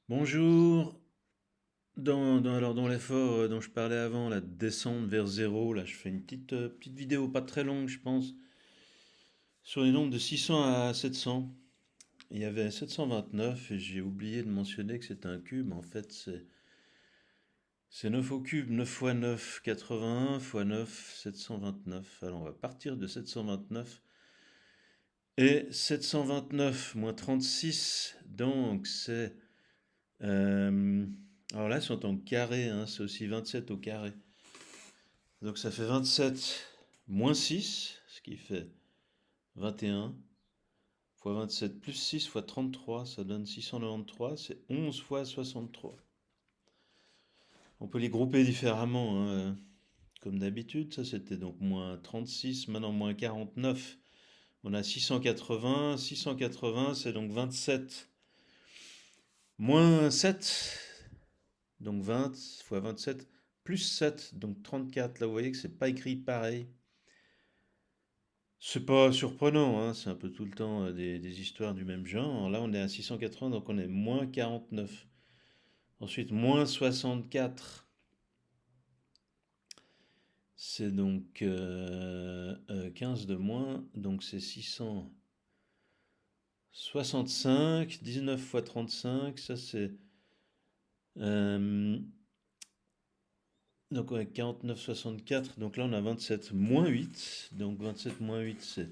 Bonjour. Alors dans l'effort dont je parlais avant, la descente vers zéro, là je fais une petite vidéo pas très longue je pense, sur les nombres de 600 à 700. Il y avait 729 et j'ai oublié de mentionner que c'était un cube. En fait c'est 9 au cube, 9 fois 9, 81 fois 9, 729. Alors on va partir de 729 et 729 moins 36, donc c'est... euh, alors là, c'est en tant que carré, hein, c'est aussi 27 au carré. Donc ça fait 27 moins 6, ce qui fait 21, fois 27 plus 6 fois 33, ça donne 693, c'est 11 fois 63. On peut les grouper différemment, hein, comme d'habitude. Ça c'était donc moins 36, maintenant moins 49. On a 680, 680 c'est donc 27 moins 7, donc 20 fois 27 plus 7, donc 34. Là vous voyez que c'est pas écrit pareil. C'est pas surprenant, hein, c'est un peu tout le temps des histoires du même genre. Alors là, on est à 680, donc on est moins 49. Ensuite, moins 64, c'est donc 15 de moins, donc c'est 665. 19 fois 35, ça c'est... euh, donc on est 49, 64, donc là on a 27 moins 8. Donc 27 moins 8, c'est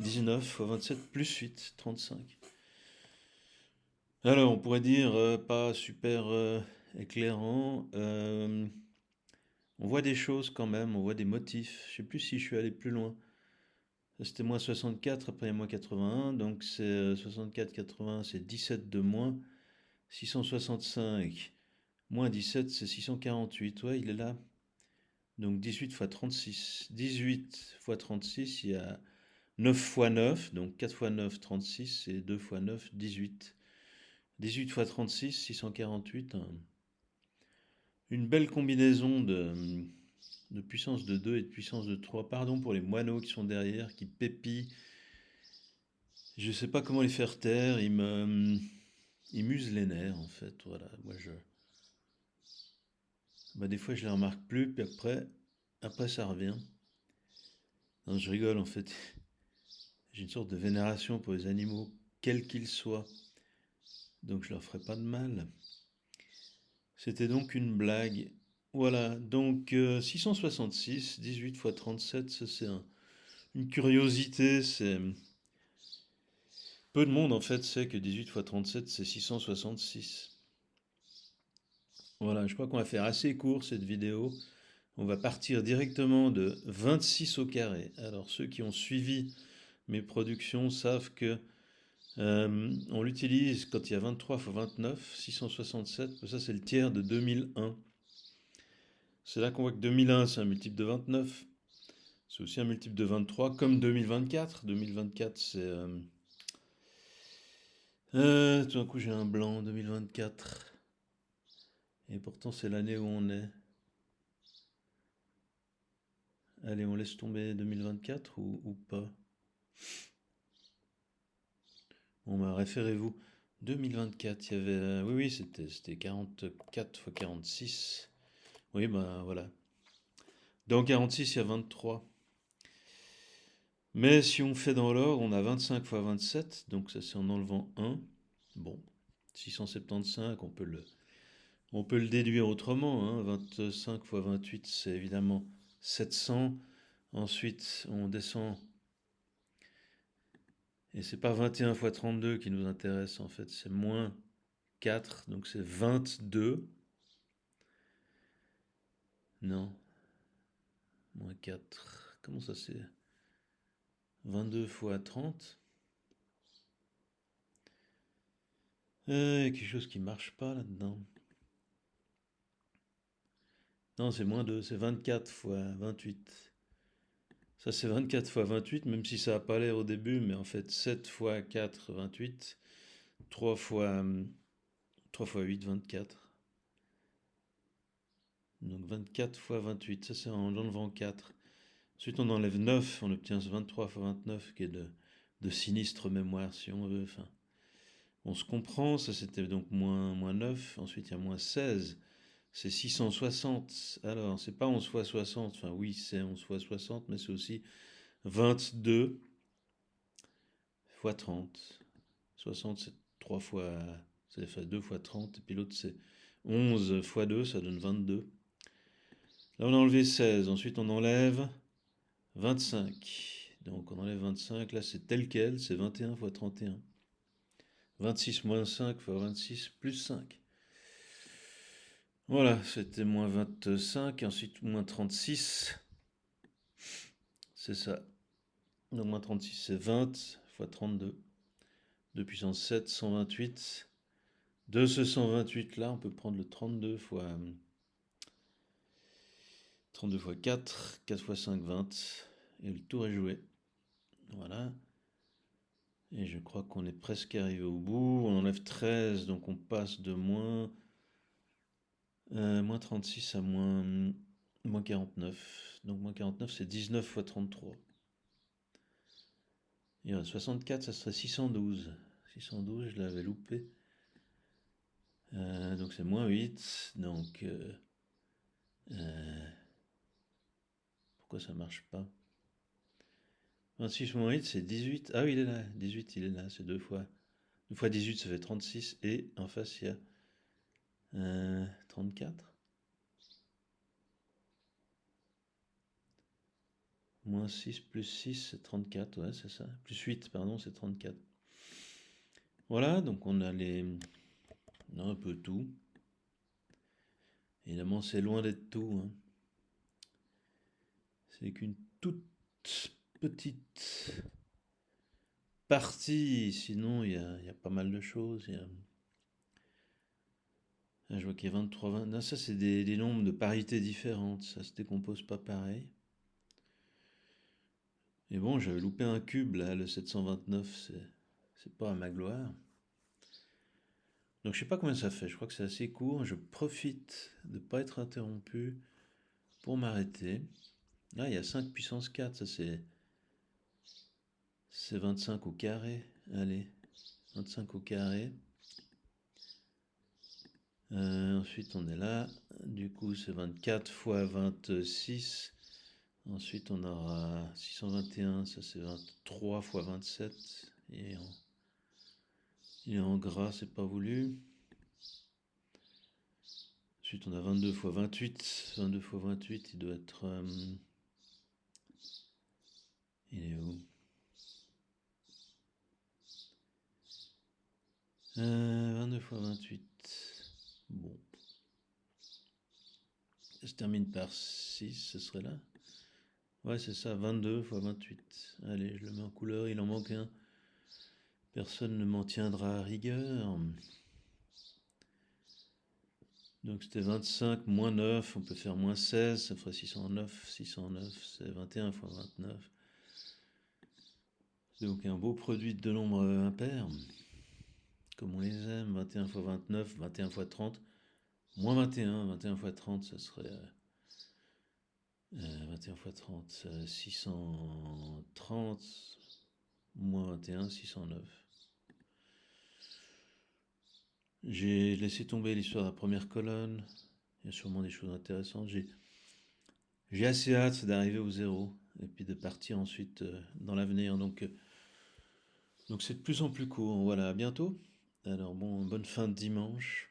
19 fois 27 plus 8, 35. Alors, on pourrait dire pas super éclairant. On voit des choses quand même, on voit des motifs. Je sais plus si je suis allé plus loin. Ça, c'était moins 64, après il y a moins 81, donc c'est 64, 80, c'est 17 de moins. 665 moins 17, c'est 648. Ouais, il est là. Donc 18 fois 36. 18 fois 36, il y a 9 fois 9, donc 4 fois 9, 36, et 2 fois 9, 18. 18 fois 36, 648. Une belle combinaison de puissance de 2 et de puissance de 3. Pardon pour les moineaux qui sont derrière, qui pépient. Je ne sais pas comment les faire taire. Ils m'usent les nerfs, en fait. Voilà. Bah, des fois, je les remarque plus, puis après ça revient. Non, je rigole, en fait. J'ai une sorte de vénération pour les animaux, quels qu'ils soient. Donc, je leur ferai pas de mal. C'était donc une blague. Voilà. Donc, 666, 18 fois 37, ça c'est une curiosité. C'est peu de monde en fait sait que 18 fois 37 c'est 666. Voilà, je crois qu'on va faire assez court cette vidéo. On va partir directement de 26 au carré. Alors ceux qui ont suivi mes productions savent que on l'utilise quand il y a 23 fois 29, 667. Ça c'est le tiers de 2001. C'est là qu'on voit que 2001 c'est un multiple de 29. C'est aussi un multiple de 23 comme 2024. 2024 c'est... tout d'un coup j'ai un blanc, 2024. Et pourtant, c'est l'année où on est. Allez, on laisse tomber 2024 ou pas? Bon, bah, référez-vous. 2024, il y avait... oui, oui, c'était 44 fois 46. Oui, bah voilà. Dans 46, il y a 23. Mais si on fait dans l'ordre, on a 25 fois 27. Donc ça, c'est en enlevant 1. Bon, 675, on peut le déduire autrement, hein. 25 fois 28, c'est évidemment 700. Ensuite, on descend. Et c'est pas 21 fois 32 qui nous intéresse en fait, c'est moins 4, donc c'est 22. Non, moins 4. Comment ça c'est? 22 fois 30. Il y a quelque chose qui marche pas là-dedans. Non, c'est moins 2, c'est 24 fois 28. Ça c'est 24 fois 28, même si ça n'a pas l'air au début, mais en fait 7 fois 4, 28. 3 fois, 3 fois 8, 24. Donc 24 fois 28, ça c'est en enlevant 4. Ensuite, on enlève 9, on obtient ce 23 fois 29 qui est de sinistre mémoire, si on veut. Enfin, On se comprend, ça c'était donc moins 9, ensuite il y a moins 16, c'est 660. Alors, c'est pas 11 fois 60, enfin oui, c'est 11 fois 60, mais c'est aussi 22 fois 30. 60, c'est 3 fois, c'est fait 2 fois 30, et puis l'autre c'est 11 fois 2, ça donne 22. Là, on a enlevé 16, ensuite on enlève 25. Donc on enlève 25, là c'est tel quel, c'est 21 fois 31. 26 moins 5 fois 26 plus 5. Voilà, c'était moins 25, ensuite moins 36. C'est ça. Donc moins 36, c'est 20 fois 32. 2 puissance 7, 128. De ce 128 là, on peut prendre le 32 fois 4, 4 fois 5, 20. Et le tour est joué. Voilà. Et je crois qu'on est presque arrivé au bout. On enlève 13, donc on passe de moins 36 à moins 49. Donc moins 49, c'est 19 fois 33. Il reste 64, ça serait 612. 612, je l'avais loupé. Donc c'est moins 8. Donc pourquoi ça marche pas? 26 moins 8, c'est 18. Ah oui, il est là. 18, il est là. C'est 2 fois. 2 fois 18, ça fait 36. Et en face, il y a 34. Moins 6 plus 6, c'est 34. Ouais, c'est ça. Plus 8, pardon, c'est 34. Voilà, donc on a un peu tout. Évidemment, c'est loin d'être tout, hein. C'est qu'une toute petite partie. Sinon, il y a pas mal de choses. Je vois qu'il y a 23, 20. Non, ça, c'est des nombres de parités différentes. Ça se décompose pas pareil. Et bon, j'avais loupé un cube, là, le 729. C'est pas à ma gloire. Donc, je sais pas combien ça fait. Je crois que c'est assez court. Je profite de ne pas être interrompu pour m'arrêter. Là, il y a 5 puissance 4. Ça, c'est 25 au carré. Allez, 25 au carré. Ensuite, on est là. Du coup, c'est 24 fois 26. Ensuite, on aura 621. Ça, c'est 23 fois 27. Et il est en gras, c'est pas voulu. Ensuite, on a 22 fois 28. 22 fois 28, il doit être... il est où? 22 fois 28. Bon. Ça se termine par 6, ce serait là. Ouais, c'est ça, 22 fois 28. Allez, je le mets en couleur, il en manque un. Personne ne m'en tiendra à rigueur. Donc c'était 25 moins 9, on peut faire moins 16, ça ferait 609. 609, c'est 21 fois 29. C'est donc un beau produit de deux nombres impairs, comme on les aime. 21 fois 29, 21 fois 30, moins 21. 21 fois 30, ça serait 21 fois 30, 630, moins 21, 609. J'ai laissé tomber l'histoire de la première colonne. Il y a sûrement des choses intéressantes. J'ai assez hâte d'arriver au zéro et puis de partir ensuite dans l'avenir. Donc c'est de plus en plus court. Voilà, à bientôt. Alors bon, bonne fin de dimanche.